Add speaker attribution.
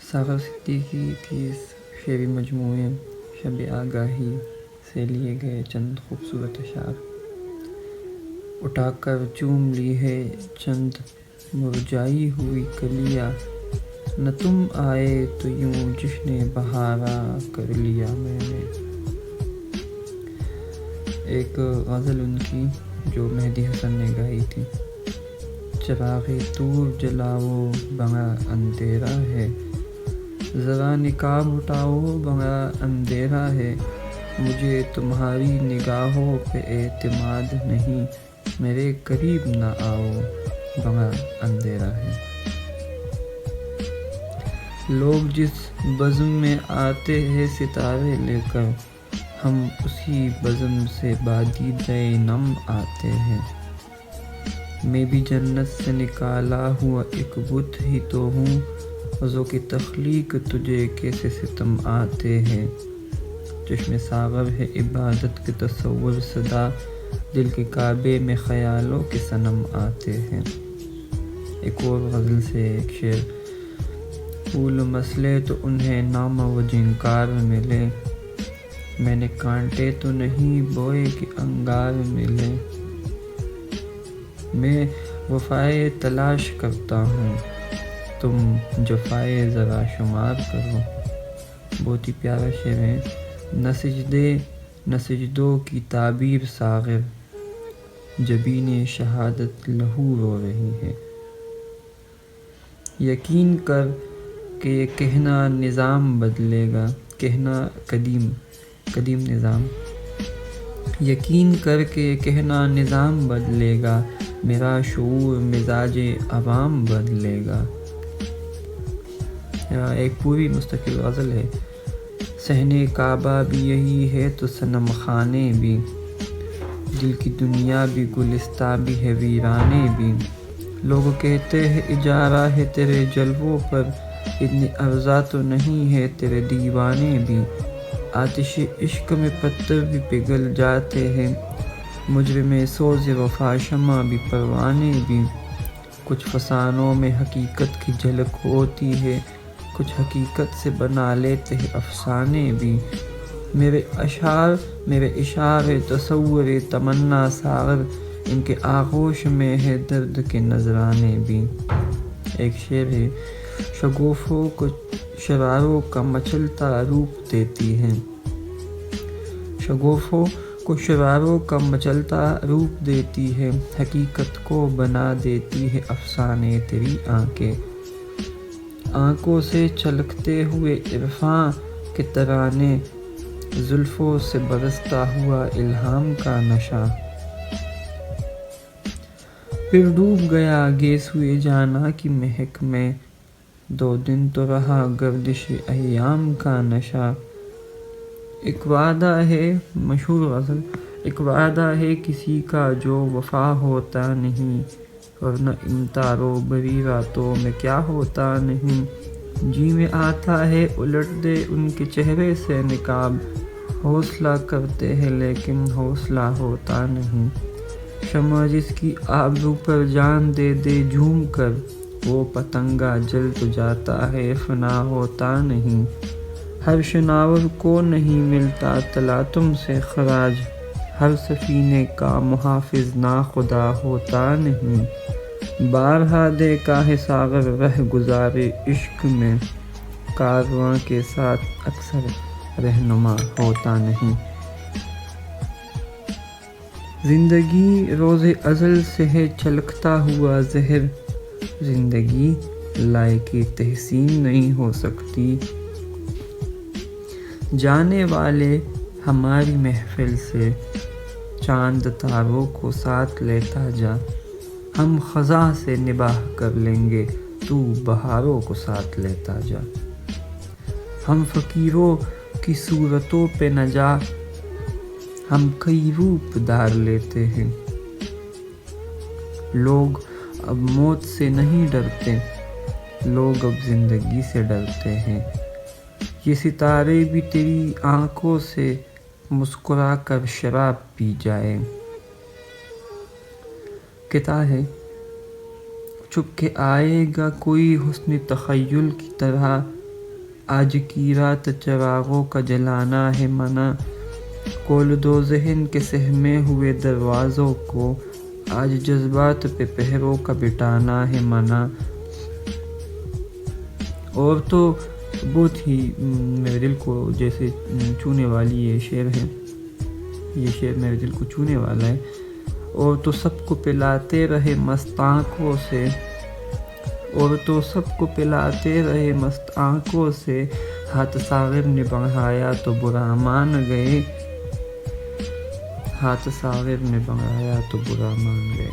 Speaker 1: ساغر صدیقی کی اس شعری مجموعے شب آگاہی سے لیے گئے چند خوبصورت اشعار۔ اٹھا کر چوم لی ہے چند مرجائی ہوئی کلیاں، نہ تم آئے تو یوں جشن بہارا کر لیا میں نے۔ ایک غزل ان کی جو مہدی حسن نے گائی تھی۔ چراغ طور جلاؤ بڑا اندھیرا ہے، ذرا نقاب اٹھاؤ بڑا اندھیرا ہے، مجھے تمہاری نگاہوں پہ اعتماد نہیں، میرے قریب نہ آؤ بڑا اندھیرا ہے۔ لوگ جس بزم میں آتے ہیں ستارے لے کر، ہم اسی بزم سے بادیدہ نم آتے ہیں۔ میں بھی جنت سے نکالا ہوا ایک بت ہی تو ہوں، ذوق تخلیق تجھے کیسے ستم آتے ہیں۔ چشم ساغر ہے عبادت کے تصور صدا، دل کے کعبے میں خیالوں کے صنم آتے ہیں۔ ایک اور غزل سے ایک شعر۔ پھول مسلے تو انہیں نام و جنکار ملے، میں نے کانٹے تو نہیں بوئے کہ انگار ملے، میں وفائے تلاش کرتا ہوں، تم جفائے ذرا شمار کرو۔ بہت ہی پیارا شعر ہے۔ نہ سجدے نہ سجدوں کی تعبیر ساغر، جبین شہادت لہو رو رہی ہے۔ یقین کر کہ یہ کہنا نظام بدلے گا، کہنا قدیم نظام، یقین کر کے یہ کہنا نظام بدلے گا، میرا شعور مزاج عوام بدلے گا۔ ایک پوری مستقل غزل ہے۔ صحن کعبہ بھی یہی ہے تو صنم خانے بھی، دل کی دنیا بھی گلستہ بھی ہے ویرانے بھی، لوگ کہتے ہیں اجارہ ہے تیرے جلووں پر، اتنی ارزاں تو نہیں ہے تیرے دیوانے بھی، آتش عشق میں پتھر بھی پگھل جاتے ہیں، مجرم سوز وفا شمع بھی پروانے بھی، کچھ فسانوں میں حقیقت کی جھلک ہوتی ہے، کچھ حقیقت سے بنا لیتے ہیں افسانے بھی، میرے اشعار تصور تمنا ساغر، ان کے آغوش میں ہے درد کے نذرانے بھی۔ ایک شعر ہے۔ شگوفوں کو شراروں کا مچلتا روپ دیتی ہے، شگوفوں کو شراروں کا مچلتا روپ دیتی ہے، حقیقت کو بنا دیتی ہے افسانے تیری آنکھیں، آنکھوں سے چھلکتے ہوئے عرفاں کے ترانے، زلفوں سے برستا ہوا الہام کا نشہ، پھر ڈوب گیا گیسوئے جانا کی مہک میں، 2 دن تو رہا گردش ایام کا نشہ۔ ایک وعدہ ہے، مشہور غزل۔ ایک وعدہ ہے کسی کا جو وفا ہوتا نہیں، ورنہ ان تاروں بھری راتوں میں کیا ہوتا نہیں، جی میں آتا ہے الٹ دے ان کے چہرے سے نقاب، حوصلہ کرتے ہیں لیکن حوصلہ ہوتا نہیں، شمع جس کی آبرو پر جان دے دے جھوم کر، وہ پتنگا جل تو جاتا ہے فنا ہوتا نہیں، ہر شناور کو نہیں ملتا تلاطم سے خراج، ہر سفینے کا محافظ ناخدا ہوتا نہیں، بارہا دیکھا ہے ساغر رہ گزارے عشق میں، کارواں کے ساتھ اکثر رہنما ہوتا نہیں۔ زندگی روز ازل سے ہے چھلکتا ہوا زہر، زندگی لائق تحسین نہیں ہو سکتی، جانے والے ہماری محفل سے چاند تاروں کو ساتھ لیتا جا، ہم خزاں سے نباہ کر لیں گے تو بہاروں کو ساتھ لیتا جا، ہم فقیروں کی صورتوں پہ نہ جا، ہم کئی روپ دھار لیتے ہیں، لوگ اب موت سے نہیں ڈرتے، لوگ اب زندگی سے ڈرتے ہیں، یہ ستارے بھی تیری آنکھوں سے مسکرا کر شراب پی جائیں۔ کہتا ہے چھپ کے آئے گا کوئی حسن تخیل کی طرح، آج کی رات چراغوں کا جلانا ہے منع، کھول دو ذہن کے سہمے ہوئے دروازوں کو، آج جذبات پہ پہروں کا بٹھانا ہے منع۔ اور تو بہت ہی میرے دل کو جیسے چھونے والی یہ شعر ہے، یہ شعر میرے دل کو چھونے والا ہے۔ اور تو سب کو پلاتے رہے مست آنکھوں سے، اور تو سب کو پلاتے رہے مست آنکھوں سے، ہاتھ ساغر نے بڑھایا تو برا مان گئے، ہاتھ ساغر نے بڑھایا تو برا مان گئے۔